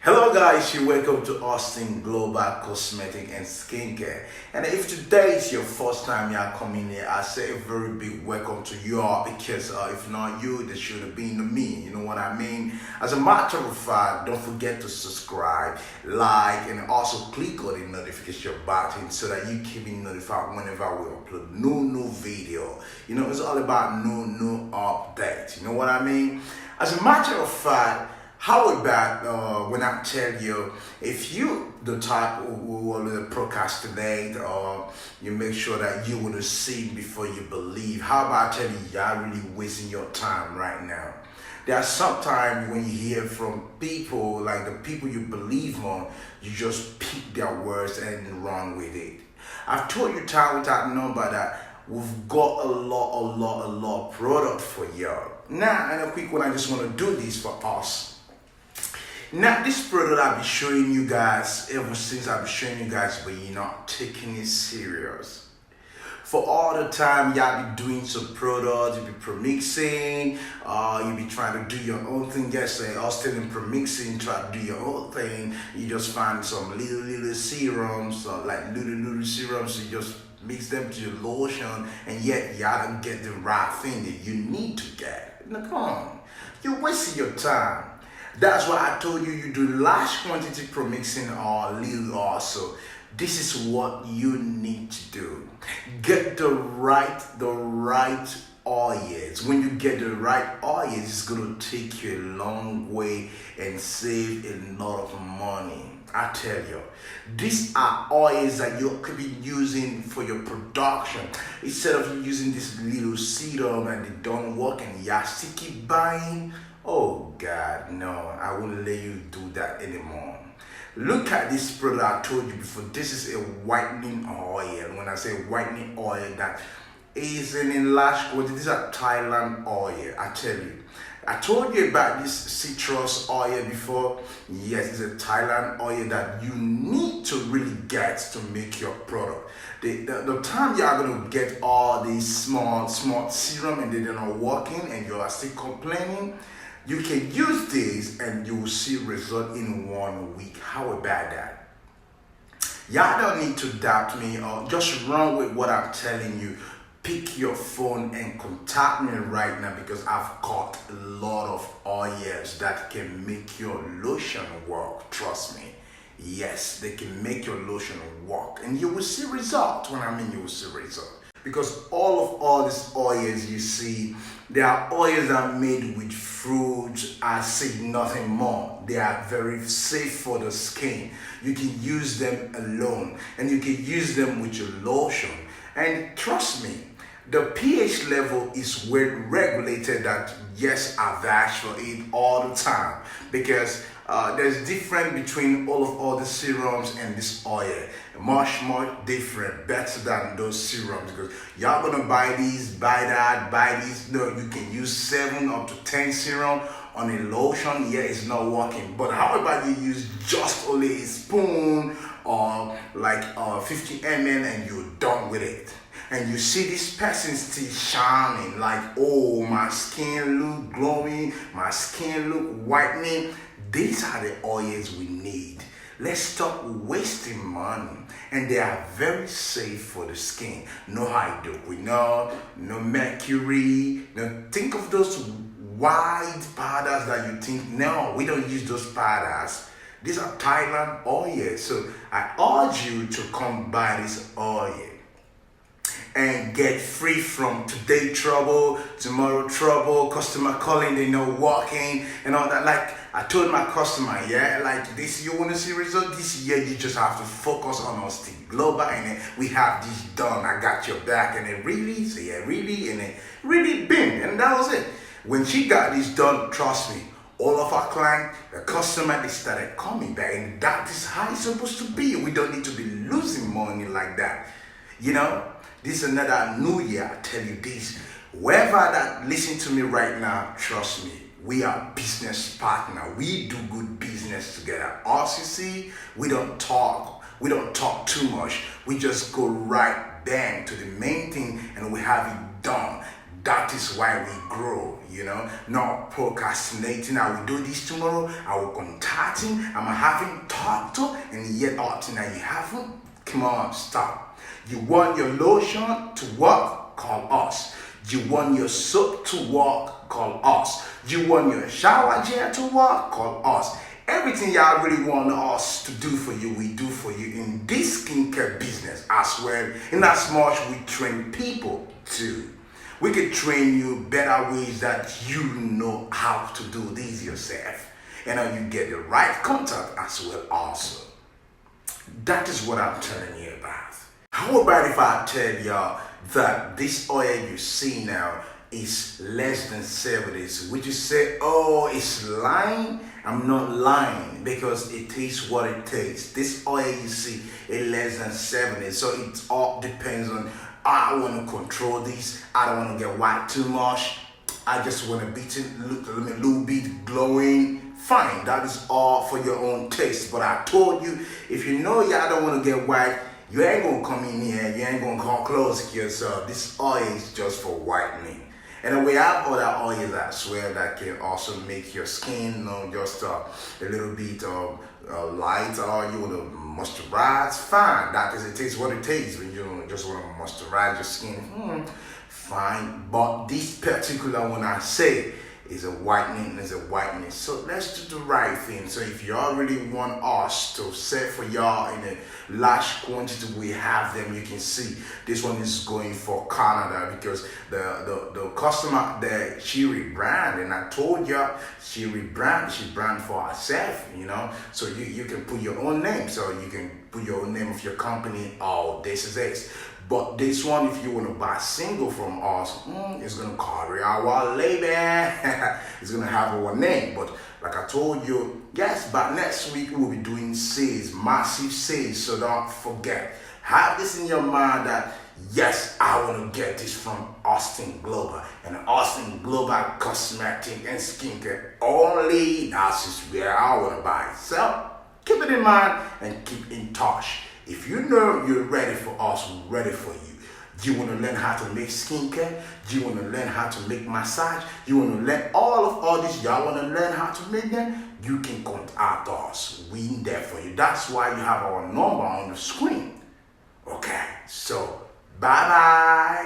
Hello guys, you welcome to Austin Global Cosmetic and Skincare. And if today is your first time you are coming here, I say a very big welcome to you all because if not you, there should have been me. You know what I mean? As a matter of fact, don't forget to subscribe, like, and also click on the notification button so that you keep being notified whenever we upload new video. You know, it's all about new updates. You know what I mean? As a matter of fact, how about when I tell you, if you the type who will procrastinate or you make sure that you will see before you believe, how about I tell you, you're really wasting your time right now. There are sometimes when you hear from people, like the people you believe on, you just pick their words and run with it. I've told you time without number that we've got a lot of product for y'all. Now, and a quick one, I just want to do this for us. Now, this product I've been showing you guys ever since I've been showing you guys, but you're not taking it serious. For all the time y'all be doing some products, you be premixing, you be trying to do your own thing. Yes, Austin and premixing, try to do your own thing. You just find some little serums, like little serums, you just mix them to your lotion, and yet y'all don't get the right thing that you need to get. Now, come on, you're wasting your time. That's why I told you you do large quantity premixing or little also. This is what you need to do. Get the right oils. When you get the right oils, it's gonna take you a long way and save a lot of money. I tell you, these are oils that you could be using for your production. Instead of you using this little serum and it don't work and you still keep buying. Oh God, no, I won't let you do that anymore. Look at this product I told you before. This is a whitening oil. When I say whitening oil, that is in large quantity. This is a Thailand oil, I tell you. I told you about this citrus oil before. Yes, it's a Thailand oil that you need to really get to make your product. The time you are going to get all these small serum and they're not working and you are still complaining, you can use this and you will see result in 1 week. How about that? Y'all don't need to doubt me or just run with what I'm telling you. Pick your phone and contact me right now because I've got a lot of oils that can make your lotion work. Trust me. Yes, they can make your lotion work and you will see results. When I mean you will see results. Because all these oils you see, they are oils that are made with fruit. I say nothing more. They are very safe for the skin. You can use them alone and you can use them with your lotion. And trust me, the pH level is well regulated that yes, I vouch for it all the time because there's difference between all the serums and this oil. Much different, better than those serums because y'all gonna buy these, buy that, buy these. No, you can use 7 up to 10 serum on a lotion. Yeah, it's not working. But how about you use just only a spoon or like 50 ml and you're done with it? And you see this person still shining like, oh, my skin look glowing, my skin look whitening. These are the oils we need. Let's stop wasting money. And they are very safe for the skin. No hydroquinone, no mercury. Now think of those white powders that you think, no, we don't use those powders. These are Thailand oils. So I urge you to come buy this oil and get free from today trouble, tomorrow trouble, customer calling, they not working and all that. Like I told my customer, yeah, like this, you want to see result this year, you just have to focus on Austin Global and we have this done. I got your back and it really, so yeah, really, and it really bing, and that was it. When she got this done, trust me, all of our clients, the customer, they started coming back, and that is how it's supposed to be. We don't need to be losing money like that, you know. This is another new year, I tell you this. Whoever that listen to me right now, trust me, we are business partner. We do good business together. Us, you see, we don't talk too much. We just go right bang to the main thing and we have it done. That is why we grow, not procrastinating. I will do this tomorrow. I will contact him. I'm having talked to, and yet often that you haven't. Come on, stop. You want your lotion to work? Call us. You want your soap to work? Call us. You want your shower gel to work? Call us. Everything y'all really want us to do for you, we do for you in this skincare business as well. In as much we train people too. We can train you better ways that you know how to do this yourself. And you get the right contact as well also. That is what I'm telling you about. How about if I tell y'all that this oil you see now is less than 70s? Would you say, oh, it's lying? I'm not lying, because it is what it takes. This oil you see is less than 70, so it all depends on, I want to control this, I don't want to get white too much, I just want to beat it a little bit glowing. Fine, that is all for your own taste. But I told you, if you know y'all don't want to get white, you ain't gonna come in here, you ain't gonna come close to yourself. This oil is just for whitening. And we have other oils as well that can also make your skin, just a little bit lighter. You want to moisturize, fine. That is, it takes what it takes when you just want to moisturize your skin. Fine. But this particular one I say is a whitening, So let's do the right thing. So if y'all really want us to sell for y'all in a large quantity, we have them. You can see this one is going for Canada, because the customer there, she rebrand, and I told y'all she brand for herself, So you can put your own name. So you can put your own name of your company. Oh, this is it. But this one, if you want to buy single from us, it's going to carry our label. It's going to have our name. But like I told you, yes, but next week we'll be doing sales, massive sales. So don't forget. Have this in your mind that, yes, I want to get this from Austin Global. And Austin Global Cosmetic and Skincare only. That's just where I want to buy. So keep it in mind and keep in touch. If you know you're ready for us, we're ready for you. You want to learn how to make skincare? You want to learn how to make massage? You want to learn all this? Y'all want to learn how to make them? You can contact us. We in there for you. That's why you have our number on the screen. Okay, so bye-bye.